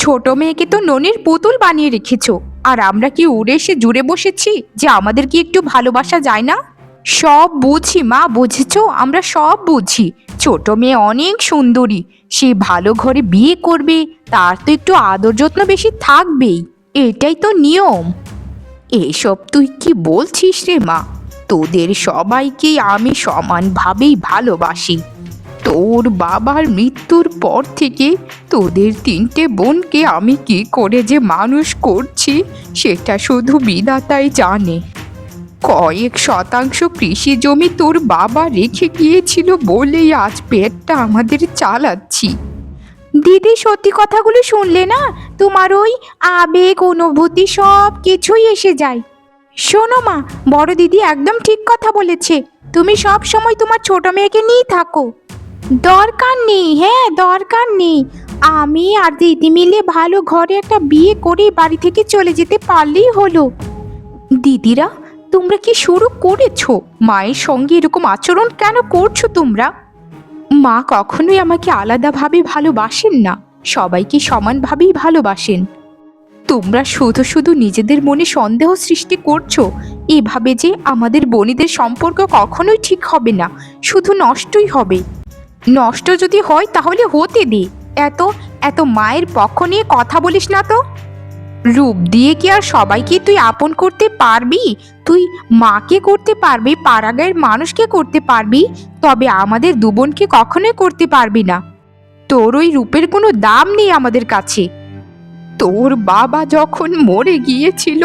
ছোট মেয়েকে তো ননির পুতুল বানিয়ে রেখেছো, আর আমরা কি উড়ে এসে জুড়ে বসেছি যে আমাদের কি একটু ভালোবাসা যায় না? সব বুঝি মা, বুঝেছো, আমরা সব বুঝি। ছোট মেয়ে অনেক সুন্দরী, সে ভালো ঘরে বিয়ে করবে, তার তো একটু আদর যত্ন বেশি থাকবেই, এটাই তো নিয়ম। এসব তুই কি বলছিস রে মা? তোদের সবাইকে আমি সমানভাবেই ভালোবাসি। তোর বাবার মৃত্যুর পর থেকে তোদের তিনটে বোনকে আমি কি করে যে মানুষ করছি সেটা শুধু বিধাতাই জানে। কয়েক শতাংশ কৃষি জমি তোর বাবা রেখে গিয়েছিল বলেই আজ পেটটা আমাদের চালাচ্ছি। দিদি, সত্যি কথাগুলো শুনলে না তোমার ওই আবেগ অনুভূতি সব কিছুই এসে যায়। শোনো মা, বড় দিদি একদম ঠিক কথা বলেছে। তুমি সব সময় তোমার ছোট মেয়েকে নিয়ে থাকো। দরকার নেই, হ্যাঁ দরকার নেই। আমি আর দিদি মিলে ভালো ঘরে একটা বিয়ে করে বাড়ি থেকে চলে যেতে পারলেই হলো। দিদিরা, তোমরা কি শুরু করেছো? মায়ের সঙ্গে এরকম আচরণ কেন করছো তোমরা? মা কখনোই আমাকে আলাদাভাবে ভালোবাসেন না, সবাইকে সমানভাবেই ভালোবাসেন। তোমরা শুধু শুধু নিজেদের মনে সন্দেহ সৃষ্টি করছো। এভাবে যে আমাদের বোনেদের সম্পর্ক কখনোই ঠিক হবে না, শুধু নষ্টই হবে। নষ্ট যদি হয় তাহলে হতে দে। এত এত মায়ের পক্ষ নিয়ে কথা বলিস না তো। রূপ দিয়ে কি আর সবাইকে তুই আপন করতে পারবি? তুই মাকে করতে পারবি, পাড়াগাঁয়ের মানুষকে করতে পারবি, তবে আমাদের দু বোনকে কখনোই করতে পারবি না। তোর ওই রূপের কোনো দাম নেই আমাদের কাছে। তোর বাবা যখন মরে গিয়েছিল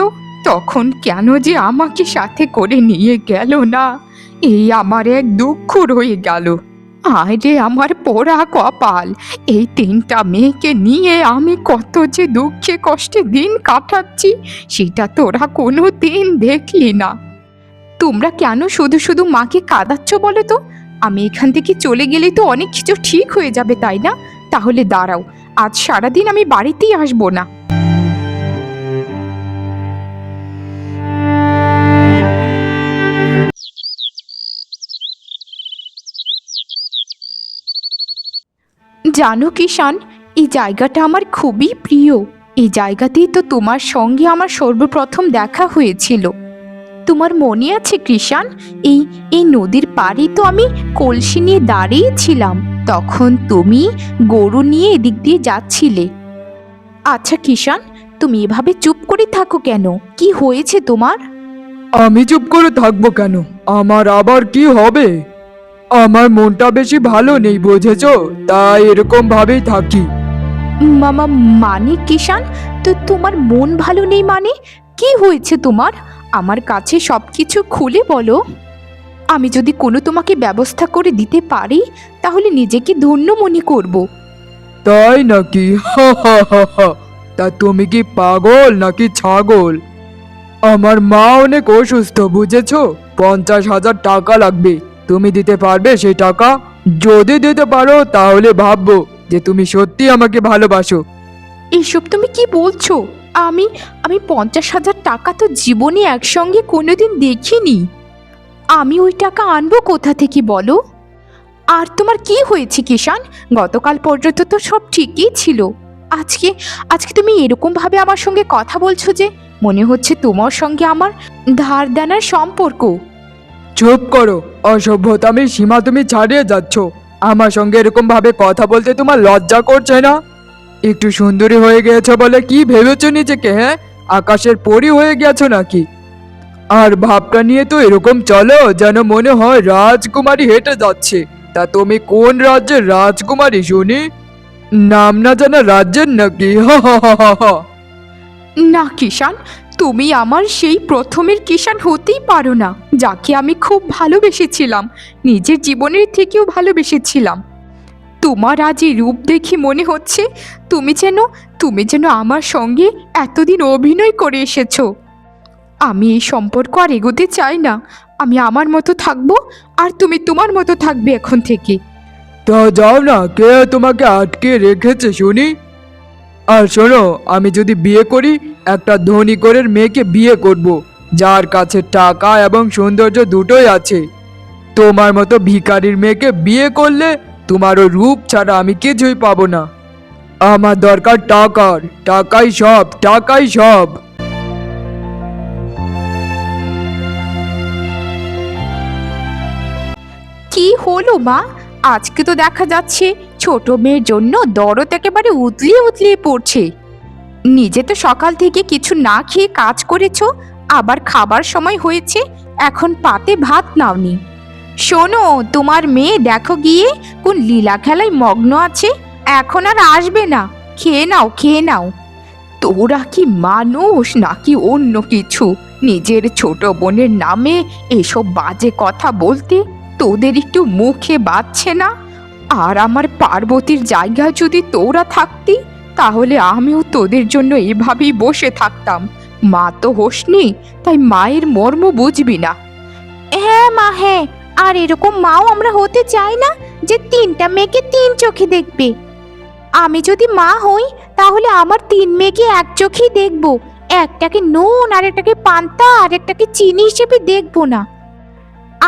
তখন কেন যে আমাকে সাথে করে নিয়ে গেল না, এই আমার এক দুঃখ রয়ে গেল। আয় রে আমার পোড়া কপাল, এই তিনটা মেয়েকে নিয়ে আমি কত যে দুঃখে কষ্টে দিন কাটাচ্ছি সেটা তোরা কোনো দিন দেখলি না। তোমরা কেন শুধু শুধু মাকে কাঁদাচ্ছ বলো তো? আমি এখান থেকে চলে গেলেই তো অনেক কিছু ঠিক হয়ে যাবে, তাই না? তাহলে দাঁড়াও, আজ সারাদিন আমি বাড়িতেই আসবো না। জানো কিষান, এই জায়গাটা আমার খুবই প্রিয়। এই জায়গাতেই তো তোমার সঙ্গে আমার সর্বপ্রথম দেখা হয়েছিল। তোমার মনে আছে কৃষান? এই এই নদীর পাড়ে তো আমি কলসি নিয়ে দাঁড়িয়েছিলাম, তখন তুমি গরু নিয়ে এদিক দিয়ে যাচ্ছিলে। আচ্ছা কিষান, তুমি এভাবে চুপ করে থাকো কেন? কি হয়েছে তোমার? আমি চুপ করে থাকবো কেন? আমার আবার কি হবে? আমার মনটা বেশি ভালো নেই, বুঝেছো? তাই এরকম ভাবেই থাকি। মামা, মানে কিষান, তো তোমার মন ভালো নেই মানে কি হয়েছে তোমার? আমার কাছে সবকিছু খুলে বলো। আমি যদি কোনো তোমাকে ব্যবস্থা করে দিতে পারি তাহলে নিজেকে ধন্য মনে করব। তাই নাকি? হা হা হা হা। তা তুমি কি পাগল নাকি ছাগল? আমার মা অনেক অসুস্থ, বুঝেছো? 50,000 টাকা লাগবে। তুমি দিতে পারবে সেই টাকা? যদি দিতে পারো তাহলে ভাববো যে তুমি সত্যি আমাকে ভালোবাসো। এসব তুমি কি বলছো? আমি আমি 50,000 টাকা তো জীবনে একসঙ্গে কোনোদিন দেখিনি। আমি ওই টাকা আনবো কোথা থেকে বলো? আর তোমার কি হয়েছে কিষান? গতকাল পর্যন্ত তো সব ঠিকই ছিল। আজকে আজকে তুমি এরকম ভাবে আমার সঙ্গে কথা বলছো যে মনে হচ্ছে তোমার সঙ্গে আমার ধার দেনার সম্পর্ক। চুপ করো, অসভ্যতামি সীমা তুমি ছাড়িয়ে যাচ্ছ। আমার সঙ্গে এরকম ভাবে কথা বলতে তোমার লজ্জা করছে না? একটু সুন্দরী হয়ে গেছো বলে কি ভেবেছো নিজেকে? হ্যাঁ, আকাশের পরী হয়ে গেছো নাকি? আর ভাবটা নিয়ে তো এরকম চলো যেন মনে হয় রাজকুমারী হেঁটে যাচ্ছে। তা তুমি কোন রাজ্যের রাজকুমারী শুনি? নাম না জানা রাজ্যের নাকি? হা হা হা হা হা। না কিষান, তুমি আমার সেই প্রথমের কিষান হতেই পারো না, যাকে আমি খুব ভালোবেসেছিলাম, নিজের জীবনের থেকেও ভালোবেসেছিলাম। তোমার আজ এই রূপ দেখে মনে হচ্ছে তুমি যেন আমার সঙ্গে এতদিন অভিনয় করে এসেছো। আমি এই সম্পর্ক আর এগোতে চাই না। আমি আমার মতো থাকবো, আর তুমি তোমার মতো থাকবে এখন থেকে। তা যাও না, কে তোমাকে আটকে রেখেছে শুনি? আর শোনো, আমি যদি বিয়ে করি, একটা ধনী ঘরের মেয়েকে বিয়ে করব, যার কাছে টাকা এবং সৌন্দর্য দুটোই আছে। তোমার মতো ভিখারির মেয়েকে বিয়ে করলে তোমার ওই রূপ ছাড়া আমি কিছুই পাবো না। আমার দরকার টাকার, টাকাই সব, টাকাই সব। কি হলো মা? আজকে তো দেখা যাচ্ছে ছোট মেয়ের জন্য দরদ একেবারে উতলিয়ে উতলিয়ে পড়ছে। নিজে তো সকাল থেকে কিছু না খেয়ে কাজ করেছো, আবার খাবার সময় হয়েছে, এখন পাতে ভাত নাওনি। শোনো, তোমার মেয়ে দেখো গিয়ে কোন লীলা খেলায় মগ্ন আছে, এখন আর আসবে না। খেয়ে নাও, খেয়ে নাও। তোরা কি মানুষ নাকি অন্য কিছু? নিজের ছোট বোনের নামে এসব বাজে কথা বলতে তোদের একটু মুখে বাজছে না? আর আমার পার্বতীর জায়গায় যদি তোরা থাকতি, তাহলে আমিও তোদের জন্য এভাবেই বসে থাকতাম। মা তো হোসনি, তাই মায়ের মর্ম বুঝবি না। হ্যাঁ মা, হ্যাঁ। আর এরকম মাও আমরা হতে চাই না যে তিনটা মেয়েকে তিন চোখে দেখবে। আমি যদি মা হই, তাহলে আমার তিন মেয়েকে এক চোখেই দেখবো। একটাকে নুন, আর একটাকে পান্তা, আর একটাকে চিনি হিসেবে দেখবো না।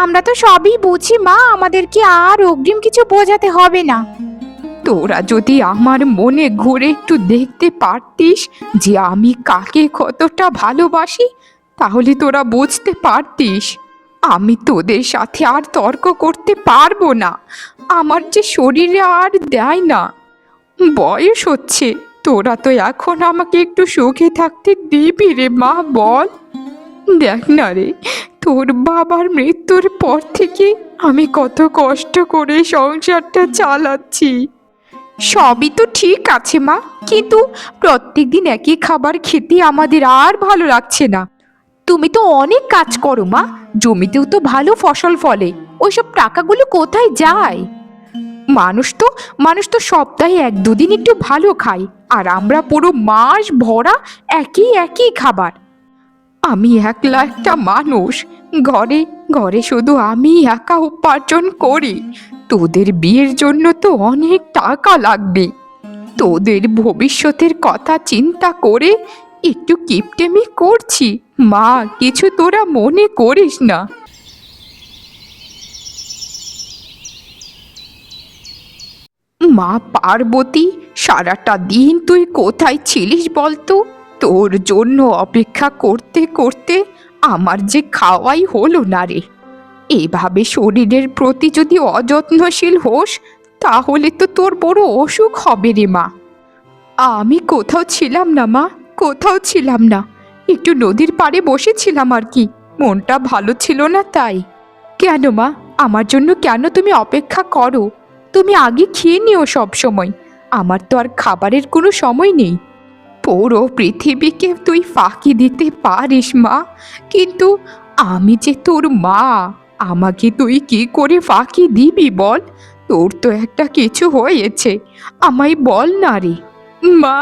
আমরা তো সবই বুঝি মা, আমাদেরকে আর অগ্রিম কিছু বোঝাতে হবে না। তোরা যদি আমার মনে ঘুরে একটু দেখতে পারতিস যে আমি কাকে কতটা ভালোবাসি, তাহলে তোরা বুঝতে পারতিস। আমি তোদের সাথে আর তর্ক করতে পারবো না, আমার যে শরীরে আর দেয় না। বয়স হচ্ছে, তোরা তো এখন আমাকে একটু সুখে থাকতে দিবি রে মা, বল। দেখ না রে, তোর বাবার মৃত্যুর পর থেকে আমি কত কষ্ট করে সংসারটা চালাচ্ছি। সবই তো ঠিক আছে মা, কিন্তু প্রত্যেকদিন একই খাবার খেতে আমাদের আর ভালো লাগছে না। তুমি তো অনেক কাজ করো মা, জমিতেও তো ভালো ফসল ফলে, ওইসব টাকাগুলো কোথায় যায়? মানুষ তো সপ্তাহে এক দুদিন একটু ভালো খায়, আর আমরা পুরো মাস ভরা একই একই খাবার। আমি একলা একটা মানুষ, ঘরে ঘরে শুধু আমি একা উপার্জন করি। তোদের বিয়ের জন্য তো অনেক টাকা লাগবে। তোদের ভবিষ্যতের কথা চিন্তা করে একটু কিপটেমি করছি মা, কিছু তোরা মনে করিস না। মা পার্বতী, সারাটা দিন তুই কোথায় ছিলিস বলতো? তোর জন্য অপেক্ষা করতে করতে আমার যে খাওয়াই হলো না রে। এভাবে শরীরের প্রতি যদি অযত্নশীল হোস, তাহলে তো তোর বড় অসুখ হবে রে মা। আমি কোথাও ছিলাম না মা, কোথাও ছিলাম না। একটু নদীর পাড়ে বসেছিলাম আর কি, মনটা ভালো ছিল না তাই। কেন মা, আমার জন্য কেন তুমি অপেক্ষা করো? তুমি আগে খেয়ে নিও সব সময়, আমার তো আর খাবারের কোনো সময় নেই। পুরো পৃথিবীকে তুই ফাঁকি দিতে পারিস মা, কিন্তু আমি যে তোর মা, আমাকে তুই কি করে ফাঁকি দিবি বল? তোর তো একটা কিছু হয়েছে, আমায় বল না রে। মা,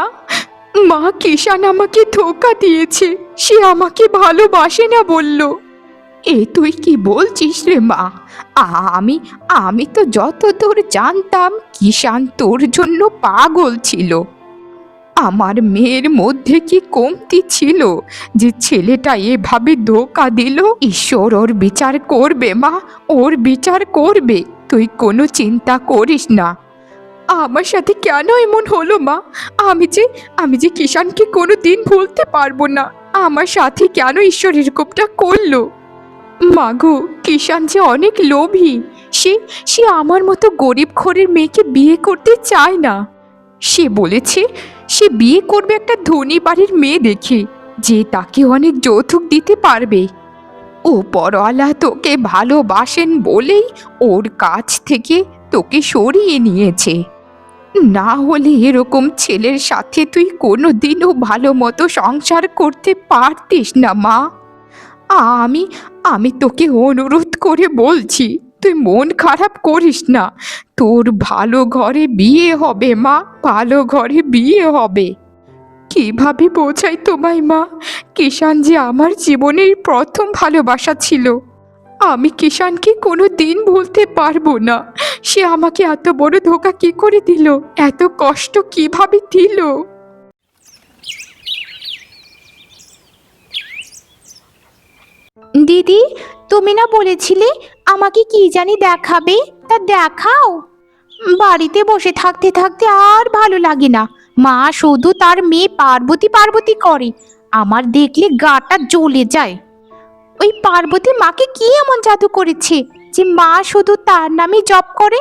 মা, কিষান আমাকে ধোঁকা দিয়েছে, সে আমাকে ভালোবাসে না বলল। এ তুই কি বলছিস রে মা? আমি আমি তো যতদূর জানতাম কিষান তোর জন্য পাগল ছিল। আমার মেয়ের মধ্যে কি কমতি ছিল যে ছেলেটা এভাবে ধোঁকা দিল? ঈশ্বর ওর বিচার করবে মা, ওর বিচার করবে, তুই কোনো চিন্তা করিস না। আমার সাথে কেন এমন হলো মা? আমি যে কিষানকে কোনো দিন ভুলতে পারবো না। আমার সাথে কেন ঈশ্বর এরকমটা করলো? মাগো, কিষান যে অনেক লোভী, সে সে আমার মতো গরিব ঘরের মেয়েকে বিয়ে করতে চায় না। সে বলেছে সে বিয়ে করবে একটা ধনী বাড়ির মেয়ে দেখে, যে তাকে অনেক যৌতুক দিতে পারবে। ও পরওয়ালা তোকে ভালোবাসেন বলেই ওর কাছ থেকে তোকে সরিয়ে নিয়েছে। না হলে এরকম ছেলের সাথে তুই কোনোদিনও ভালো মতো সংসার করতে পারতিস না মা। আমি আমি তোকে অনুরোধ করে বলছি, তুই মন খারাপ করিস না। তোর ভালো ঘরে বিয়ে হবে মা, ভালো ঘরে বিয়ে হবে। কিভাবে বোঝাই তোমায় মা, কিষান যে আমার জীবনের প্রথম ভালোবাসা ছিল। আমি কিষানকে কোনো দিন ভুলতে পারবো না। সে আমাকে এত বড় ধোঁকা কি করে দিল, এত কষ্ট কিভাবে দিল? দিদি, তুমি না বলেছিলে আমাকে কি জানি দেখাবে, তা দেখাও। বাড়িতে বসে থাকতে থাকতে আর ভালো লাগে না, মা শুধু তার মেয়ে পার্বতী পার্বতী করে, আমার দেখলে গাটা জ্বলে যায়। ওই পার্বতী মাকে কি এমন জাদু করেছে যে মা শুধু তার নামে জপ করে?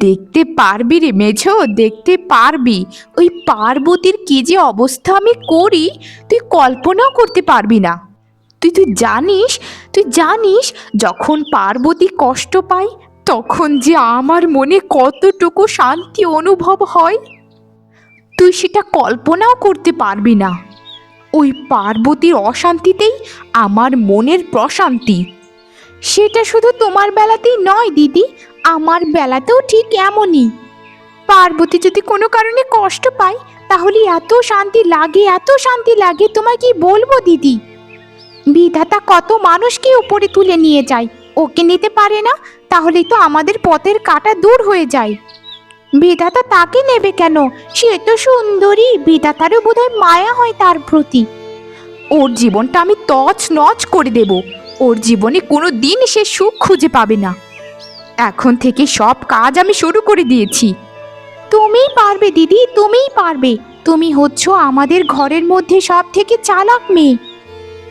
দেখতে পারবি রে মেঝো, দেখতে পারবি। ওই পার্বতীর কি যে অবস্থা আমি করি, তুই কল্পনাও করতে পারবি না। তুই জানিস যখন পার্বতী কষ্ট পায় তখন যে আমার মনে কতটুকু শান্তি অনুভব হয়, তুই সেটা কল্পনাও করতে পারবি না। ওই পার্বতীর অশান্তিতেই আমার মনের প্রশান্তি। সেটা শুধু তোমার বেলাতেই নয় দিদি, আমার বেলাতেও ঠিক এমনই। পার্বতী যদি কোনো কারণে কষ্ট পায় তাহলে এত শান্তি লাগে, এত শান্তি লাগে, তোমায় কি বলবো দিদি। বিধাতা কত মানুষকে উপরে তুলে নিয়ে যায়, ওকে নিতে পারে না, তাহলেই তো আমাদের পথের কাঁটা দূর হয়ে যায়। বিধাতা তাকে নেবে কেন? সে তো সুন্দরী, বিধাতারও বোধহয় মায়া হয় তার প্রতি। ওর জীবনটা আমি তছ নছ করে দেব। ওর জীবনে কোনো দিন সে সুখ খুঁজে পাবে না। এখন থেকে সব কাজ আমি শুরু করে দিয়েছি। তুমিই পারবে দিদি, তুমিই পারবে। তুমি হচ্ছ আমাদের ঘরের মধ্যে সব থেকে চালাক মেয়ে।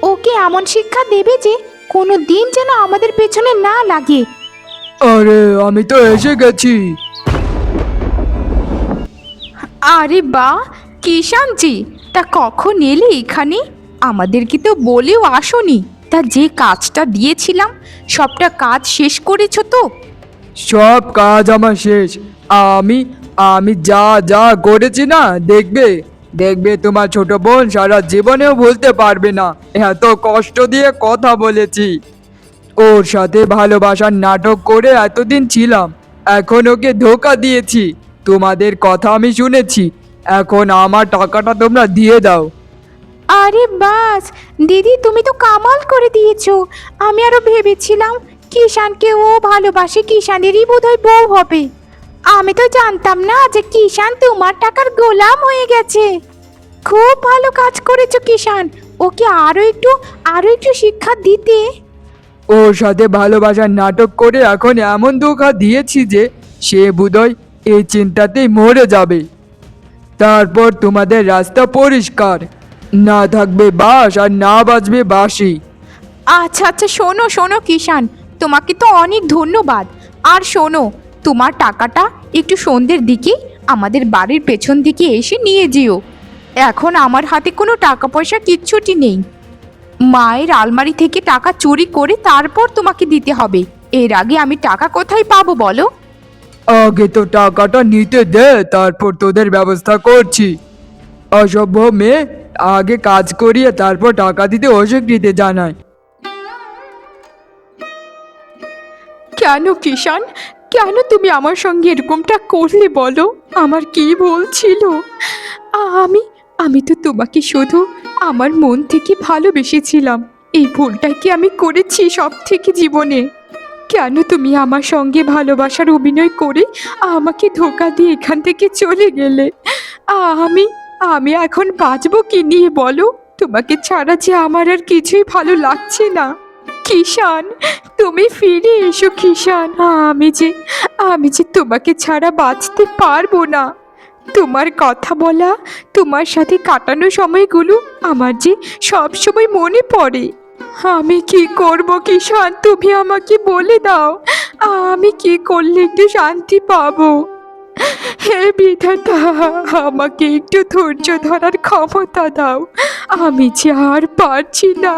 ওকে এমন শিক্ষা দেবে যে কোনো দিন যেন আমাদের পেছনে না লাগে। আরে আমি তো এসে গেছি। আরে বাহ, কিষানজি, তা কখন এলে এখানে? আমাদেরকে তো বলেও আসোনি। তা যে কাজটা দিয়েছিলাম সবটা কাজ শেষ করেছো তো? সব কাজ আমার শেষ। আমি আমি যা যা করেছি না, দেখবে দেখবে তোমার ছোট বোন সারা জীবনেও ভুলতে পারবে না। এত কষ্ট দিয়ে কথা বলেছি, ওর সাথে ভালোবাসার নাটক করে এতদিন ছিলাম, এখন ওকে ধোকা দিয়েছি। তোমাদের কথা আমি শুনেছি, এখন আমার টাকাটা তোমরা দিয়ে দাও। আরে বাস দিদি, তুমি তো কামাল করে দিয়েছো। আমি আরো ভেবেছিলাম কিষানকে ও ভালোবাসে, কিষানেরই বোধহয় বউ হবে। আমি তো জানতাম না যে কিষান তোমার টাকার গোলাম হয়ে গেছে। খুব ভালো কাজ করেছো কিষান। ওকে আরো একটু শিক্ষা দিতে। ওর সাথে ভালোবাসার নাটক করে এখন এমন ধোঁকা দিয়েছি যে সে বোধহয় এই চিন্তাতেই মরে যাবে। তারপর তোমাদের রাস্তা পরিষ্কার, না থাকবে বাঁশ আর না বাজবে বাঁশি। আচ্ছা আচ্ছা, শোনো শোনো কিষান, তোমাকে তো অনেক ধন্যবাদ। আর শোনো, তোমার টাকাটা একটু সন্ধ্যের দিকে আমাদের বাড়ির পেছন দিকে এসে নিয়ে যেও। এখন আমার হাতে কোনো টাকা পয়সা কিচ্ছুটি নেই। মায়ের আলমারি থেকে টাকা চুরি করে তারপর তোমাকে দিতে হবে। এর আগে আমি টাকা কোথায় পাবো বলো? আগে তো টাকাটা নিতে দে, তারপর তোদের ব্যবস্থা করছি। অসভ্য মেয়ে, আগে কাজ করিয়ে তারপর টাকা দিতে অস্বীকৃতি জানায়। কেন কিষান, কেন তুমি আমার সঙ্গে এরকমটা করলে বলো? আমার কি ভুল ছিল? আমি আমি তো তোমাকে শুধু আমার মন থেকে ভালোবেসেছিলাম। এই ভুলটাই কি আমি করেছি সব থেকে জীবনে? কেন তুমি আমার সঙ্গে ভালোবাসার অভিনয় করে আমাকে ধোঁকা দিয়ে এখান থেকে চলে গেলে? আমি আমি এখন বাঁচবো কি নিয়ে বলো? তোমাকে ছাড়া যে আমার আর কিছুই ভালো লাগছে না। কিষান, তুমি ফিরে এসো কিষান। আমি যে তোমাকে ছাড়া বাঁচতে পারবো না। তোমার কথা বলা, তোমার সাথে কাটানো সময়গুলো আমার যে সব সময় মনে পড়ে। আমি কি করব কিষান, তুমি আমাকে বলে দাও। আমি কি করলে একটু শান্তি পাবো? হে বিধাতা, আমাকে একটু ধৈর্য ধরার ক্ষমতা দাও। আমি যে আর পারছি না,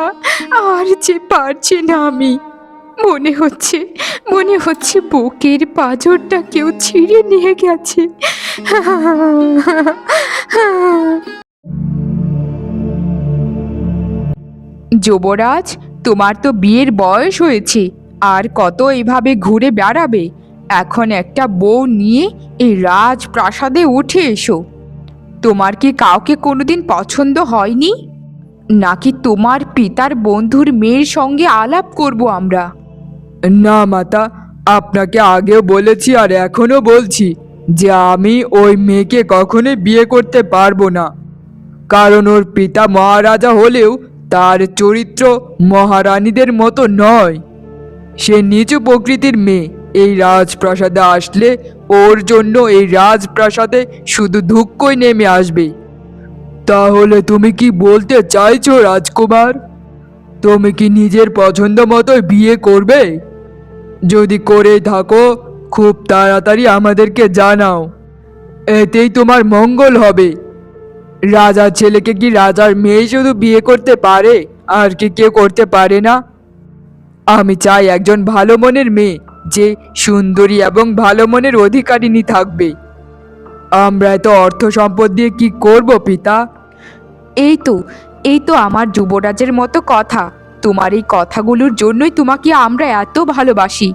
পারছি না আমি। মনে হচ্ছে বুকের পাঁজরটা কেউ ছিঁড়ে নিয়ে গেছে। যুবরাজ, তোমার তো বিয়ের বয়স হয়েছে, আর কত এইভাবে ঘুরে বেড়াবে? এখন একটা বউ নিয়ে এই রাজপ্রাসাদে উঠে এসো। তোমার কি কাউকে কোনোদিন পছন্দ হয়নি? নাকি তোমার পিতার বন্ধুর মেয়ের সঙ্গে আলাপ করব আমরা? না মাতা, আপনাকে আগেও বলেছি আর এখনো বলছি যে আমি ওই মেয়েকে কখনোই বিয়ে করতে পারবো না। কারণ ওর পিতা মহারাজা হলেও তার চরিত্র মহারানীদের মতো নয়। সে নিচু প্রকৃতির মেয়ে। এই রাজপ্রাসাদে আসলে ওর জন্য এই রাজপ্রাসাদে শুধু দুঃখই নেমে আসবে। তাহলে তুমি কি বলতে চাইছো রাজকুমার, তুমি কি নিজের পছন্দ মতোই বিয়ে করবে? যদি করে থাকো খুব তাড়াতাড়ি আমাদেরকে জানাও, এতেই তোমার মঙ্গল হবে। রাজার ছেলেকে কি রাজার মেয়ে শুধু বিয়ে করতে পারে, আর কি কেউ করতে পারে না? আমি চাই একজন ভালো মনের মেয়ে, যে সুন্দরী এবং ভালো মনের অধিকারিণী থাকবে। আমরা এত অর্থ সম্পদ দিয়ে কি করব পিতা? এই তো এই তো আমার যুবরাজের মতো কথা। তোমার এই কথাগুলোর জন্যই তোমাকে আমরা এত ভালোবাসি।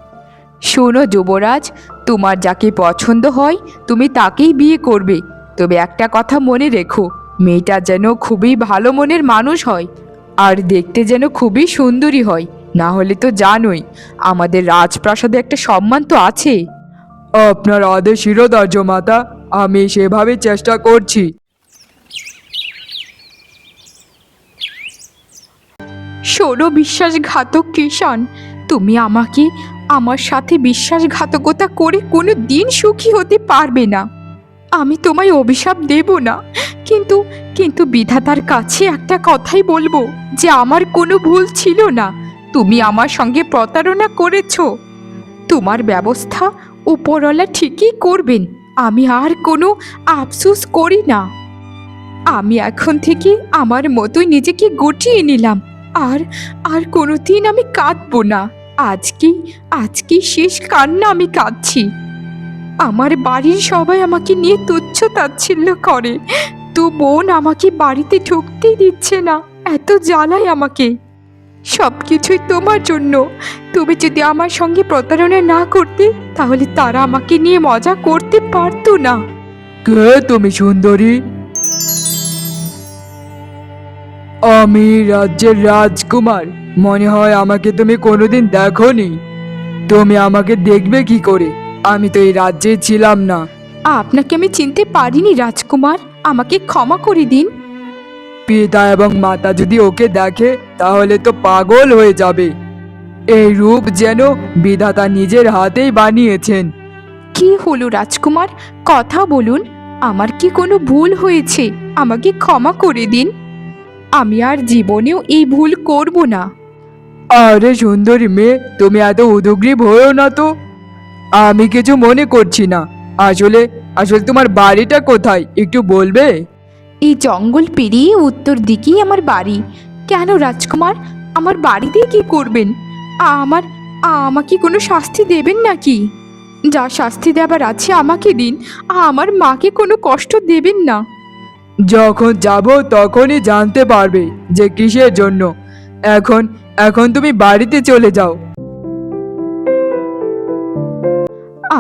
শোনো যুবরাজ, তোমার যাকে পছন্দ হয় তুমি তাকেই বিয়ে করবে। তবে একটা কথা মনে রেখো, মেয়েটা যেন খুবই ভালো মনের মানুষ হয়, আর দেখতে যেন খুবই সুন্দরী হয়। না হলে তো জানোই আমাদের রাজপ্রাসাদে একটা সম্মান তো আছে। আপনার আদেশ শিরোধার্য মাতা, আমি সেভাবে চেষ্টা করছি। শোনো বিশ্বাসঘাতক কিষান, তুমি আমাকে আমার সাথে বিশ্বাসঘাতকতা করে কোনো দিন সুখী হতে পারবে না। আমি তোমায় অভিশাপ দেব না, কিন্তু কিন্তু বিধাতার কাছে একটা কথাই বলবো, যে আমার কোনো ভুল ছিল না। তুমি আমার সঙ্গে প্রতারণা করেছো। তোমার ব্যবস্থা উপরওয়ালা ঠিকই করবেন। আমি আর কোনো আফসোস করি না। আমি এখন থেকে আমার মতোই নিজেকে গুটিয়ে নিলাম। আর আর কোনোদিন আমি কাঁদবো না। আজকেই শেষ কান্না আমি কাঁদছি। আমার বাড়ির সবাই আমাকে নিয়ে তুচ্ছ তাচ্ছিল্য করে, তো বোন আমাকে বাড়িতে ঢুকতেই দিচ্ছে না, এত জ্বালায় আমাকে। সব কিছুই তোমার জন্য। তুমি যদি আমার সঙ্গে প্রতারণা না করতে, তাহলে তারা আমাকে নিয়ে মজা করতে পারতো না। কে তুমি সুন্দরী? আমি রাজ্যের রাজকুমার। মনে হয় আমাকে তুমি কোনোদিন দেখোনি। তুমি আমাকে দেখবে কি করে? আমি তো এই রাজ্যে ছিলাম না। আপনাকে আমি চিনতে পারিনি রাজকুমার, আমাকে ক্ষমা করে দিন। পিতা এবং মাতা যদি ওকে দেখে তাহলে তো পাগল হয়ে যাবে। এই রূপ যেন বিধাতা নিজের হাতেই বানিয়েছেন। কি হলো রাজকুমার, কথা বলুন। আমার কি কোনো ভুল হয়েছে? আমাকে ক্ষমা করে দিন। আমি আর জীবনেও এই ভুল করব না। আরে সুন্দরী মেয়ে, তুমি এত উদগ্রীব হয়েও না তো। আমি কিছু মনে করছি না। আসলে আসলে তোমার বাড়িটা কোথায় একটু বলবে? এই জঙ্গল পেরিয়ে উত্তর দিকেই আমার বাড়ি। কেন রাজকুমার, আমার বাড়িতে কি করবেন? আমার আমাকে কোনো শাস্তি দেবেন নাকি? যা শাস্তি দেবার আছে আমাকে দিন। আমার মাকে কোনো কষ্ট দেবেন না। যখন যাব তখনই জানতে পারবে যে কিসের জন্য। এখন এখন তুমি বাড়িতে চলে যাও।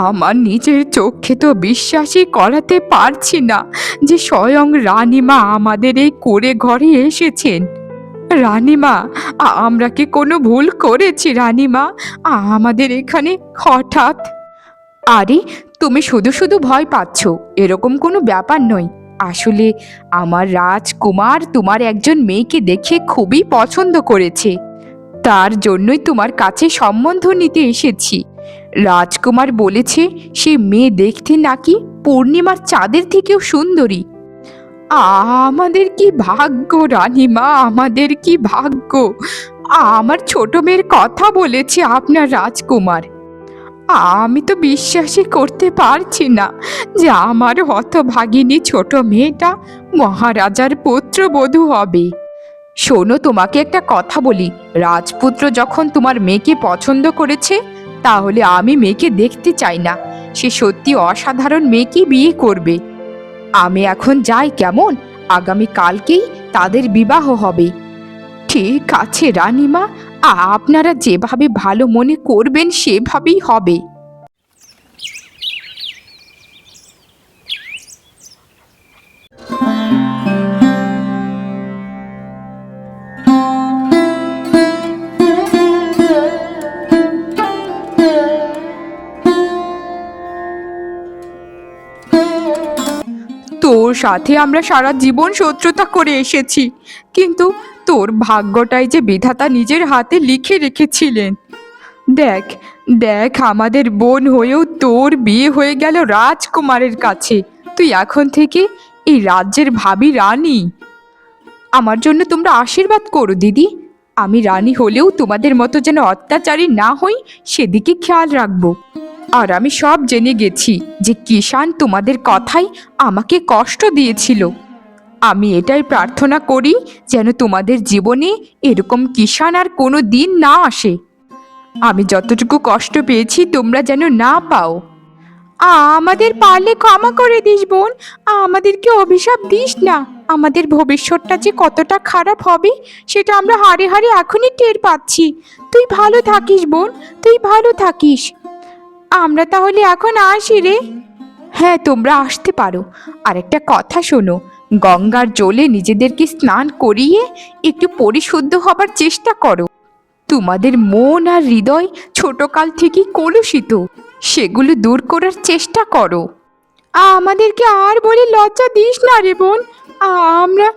আমার নিজের চোখে তো বিশ্বাসই করাতে পারছি না যে স্বয়ং রানীমা আমাদের এই কুঁড়ে ঘরে এসেছেন। রানীমা, আমরা কি কোনো ভুল করেছি রানীমা? আমাদের এখানে হঠাৎ। আরে, তুমি শুধু শুধু ভয় পাচ্ছ, এরকম কোনো ব্যাপার নয়। আসলে আমার রাজকুমার তোমার একজন মেয়েকে দেখে খুবই পছন্দ করেছে, তার জন্যই তোমার কাছে সম্বন্ধ নিতে এসেছি। রাজকুমার বলেছে সে মেয়ে দেখতে নাকি পূর্ণিমার চাঁদের থেকেও সুন্দরী। আমাদের কি ভাগ্য রানীমা, আমাদের কি ভাগ্য! আমার ছোট মেয়ের কথা বলেছে আপনার রাজকুমার। আমি তো বিশ্বাসই করতে পারছি না যে আমার হতভাগিনী ছোট মেয়েটা মহারাজার পুত্রবধূ হবে। শোনো, তোমাকে একটা কথা বলি, রাজপুত্র যখন তোমার মেয়েকে পছন্দ করেছে, তাহলে আমি মেয়েকে দেখতে চাই না। সে সত্যি অসাধারণ মেয়েকে বিয়ে করবে। আমি এখন যাই কেমন? আগামী কালকেই তাদের বিবাহ হবে। ঠিক আছে রানীমা, আপনারা যেভাবে ভালো মনে করবেন সেভাবেই হবে। তোর সাথে আমরা সারা জীবন শত্রুতা করে এসেছি, কিন্তু তোর ভাগ্যটাই যে বিধাতা নিজের হাতে লিখে রেখেছিলেন। দেখ দেখ আমাদের বোন হয়েও তোর বিয়ে হয়ে গেল রাজকুমারের কাছে। তুই এখন থেকে এই রাজ্যের ভাবি রানী। আমার জন্য তোমরা আশীর্বাদ করো দিদি। আমি রানী হলেও তোমাদের মতো যেন অত্যাচারী না হই সেদিকে খেয়াল রাখবো। আর আমি সব জেনে গেছি যে কিষান তোমাদের কথাই আমাকে কষ্ট দিয়েছিল। আমি এটাই প্রার্থনা করি যেন তোমাদের জীবনে এরকম কিষান আর কোনো দিন না আসে। আমি যতটুকু কষ্ট পেয়েছি তোমরা যেন না পাও। আমাদের পারলে ক্ষমা করে দিস বোন, আমাদেরকে অভিশাপ দিস না। আমাদের ভবিষ্যৎটা যে কতটা খারাপ হবে সেটা আমরা হাড়ে হাড়ে এখনই টের পাচ্ছি। তুই ভালো থাকিস বোন, তুই ভালো থাকিস। আমরা তাহলে এখন আসি রে। হ্যাঁ তোমরা আসতে পারো। আর একটা কথা শোনো, গঙ্গার জলে নিজেদেরকে স্নান করিয়ে একটু পরিশুদ্ধ হবার চেষ্টা করো। তোমাদের মন আর হৃদয় ছোটকাল থেকেই কলুষিত, সেগুলো দূর করার চেষ্টা করো। আমাদেরকে আর বলে লজ্জা দিস না রে বোন। আমরা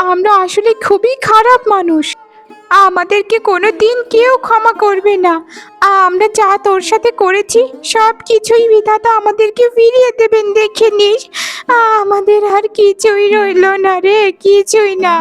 আমরা আসলে খুবই খারাপ মানুষ। আমাদেরকে কোনো দিন কেউ ক্ষমা করবে না। আমরা যা তোর সাথে করেছি সব কিছুই বিধাতা আমাদেরকে ফিরিয়ে দেবেন, দেখে নিস। আমাদের আর কিছুই রইলো না রে, কিছুই না।